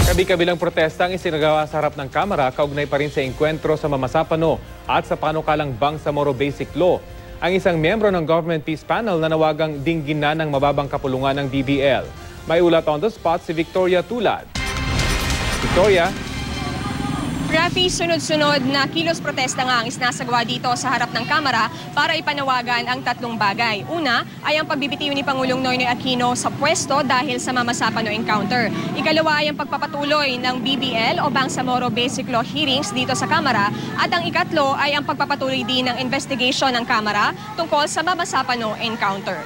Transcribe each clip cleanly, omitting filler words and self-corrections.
Kabi-kabilang protesta ang isinagawa sa harap ng Kamara kaugnay pa rin sa engkwentro sa Mamasapano at sa panukalang Bangsamoro Basic Law. Ang isang miyembro ng Government Peace Panel na nawagang dinggin na ng mababang kapulungan ng BBL. May ulat on the spot si Victoria Tulad. Victoria? Rafi, sunod-sunod na kilos protesta nga ang isinasagawa dito sa harap ng Kamara para ipanawagan ang tatlong bagay. Una ay ang pagbibitiw ni Pangulong Noynoy Aquino sa pwesto dahil sa Mamasapano encounter. Ikalawa ay ang pagpapatuloy ng BBL o Bangsamoro Basic Law hearings dito sa Kamara. At ang ikatlo ay ang pagpapatuloy din ng investigation ng Kamara tungkol sa Mamasapano encounter.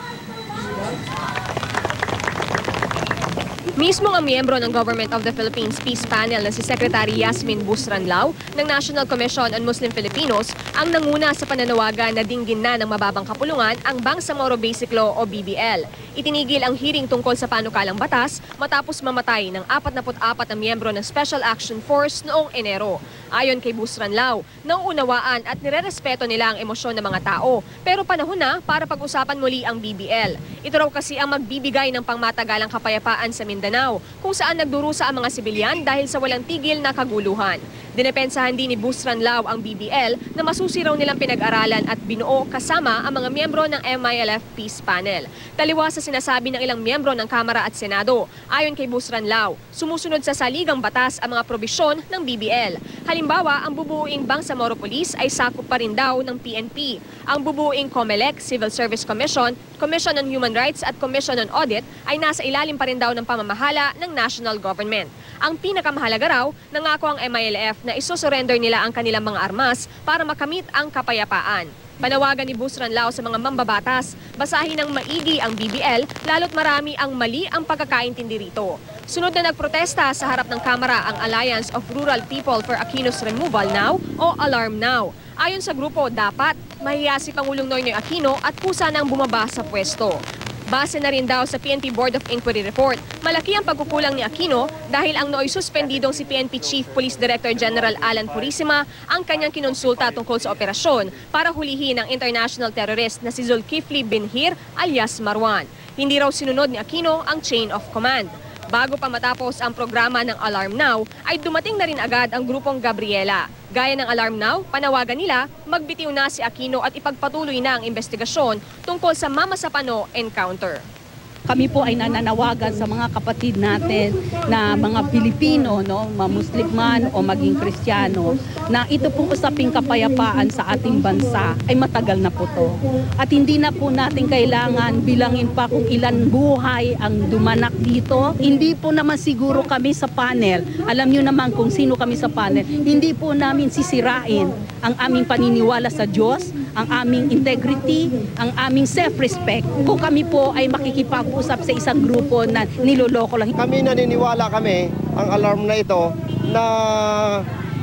Mismo ang miyembro ng Government of the Philippines Peace Panel na si Secretary Yasmin Busranlao ng National Commission on Muslim Filipinos ang nanguna sa pananawagan na dinggin na ng mababang kapulungan ang Bangsamoro Basic Law o BBL. Itinigil ang hearing tungkol sa panukalang batas matapos mamatay ng 44 na miyembro ng Special Action Force noong Enero. Ayon kay Busranlao, nauunawaan at nirerespeto nila ang emosyon ng mga tao pero panahon na para pag-usapan muli ang BBL. Ito raw kasi ang magbibigay ng pangmatagalang kapayapaan sa Mindanao kung saan nagdurusa ang mga sibilyan dahil sa walang tigil na kaguluhan. Dinepensahan din ni Busranlao ang BBL na masusi raw nilang pinag-aralan at binuo kasama ang mga miyembro ng MILF Peace Panel. Taliwas sa sinasabi ng ilang miyembro ng Kamara at Senado. Ayon kay Busranlao, sumusunod sa saligang batas ang mga probisyon ng BBL. Halimbawa, ang bubuuing Bangsamoro Police ay sakop pa rin daw ng PNP. Ang bubuuing COMELEC, Civil Service Commission, Commission on Human Rights at Commission on Audit ay nasa ilalim pa rin daw ng pamamahala ng national government. Ang pinakamahalaga raw, nangako ang MILF na isusurrender nila ang kanilang mga armas para makamit ang kapayapaan. Panawagan ni Busranlao sa mga mambabatas, basahin ng maigi ang BBL lalo't marami ang mali ang pagkakaintindi rito. Sunod na nagprotesta sa harap ng Kamara ang Alliance of Rural People for Aquino's Removal Now o Alarm Now. Ayon sa grupo, dapat mahiya si Pangulong Noynoy Aquino at kusa nang bumaba sa pwesto. Base na rin daw sa PNP Board of Inquiry Report, malaki ang pagkukulang ni Aquino dahil ang nooy suspendidong si PNP Chief Police Director General Alan Purisima ang kanyang kinonsulta tungkol sa operasyon para hulihin ang international terrorist na si Zulkifli Binhir alias Marwan. Hindi raw sinunod ni Aquino ang chain of command. Bago pa matapos ang programa ng Alarm Now, ay dumating na rin agad ang grupong Gabriela. Gaya ng Alarm Now, panawagan nila, magbitiw na si Aquino at ipagpatuloy na ang investigasyon tungkol sa Mamasapano encounter. Kami po ay nananawagan sa mga kapatid natin na mga Pilipino, no, Muslim man o maging Kristiyano, na ito pong usaping kapayapaan sa ating bansa ay matagal na po to. At hindi na po natin kailangan bilangin pa kung ilan buhay ang dumanak dito. Hindi po naman siguro kami sa panel, alam nyo naman kung sino kami sa panel, hindi po namin sisirain ang aming paniniwala sa Diyos, ang aming integrity, ang aming self-respect kung kami po ay makikipag-usap sa isang grupo na niloloko lang. Kami naniniwala ang alarm na ito na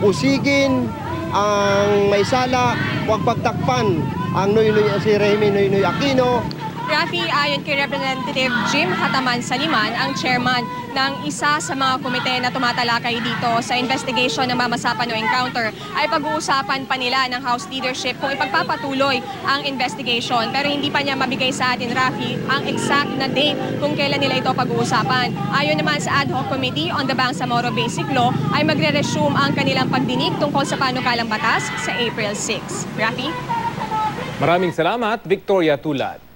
usigin ang may sala, huwag pagtakpan ang si Remy Noynoy Aquino. Rafi, ayon kay Representative Jim Hataman Saliman, ang chairman ng isa sa mga komite na tumatalakay dito sa investigation ng Mamasapano encounter, ay pag-uusapan pa nila ng House leadership kung ipagpapatuloy ang investigation. Pero hindi pa niya mabigay sa atin, Rafi, ang exact na date kung kailan nila ito pag-uusapan. Ayon naman sa Ad Hoc Committee on the Bangsamoro Basic Law, ay magre-resume ang kanilang pagdinig tungkol sa panukalang batas sa April 6. Rafi? Maraming salamat, Victoria Tulad.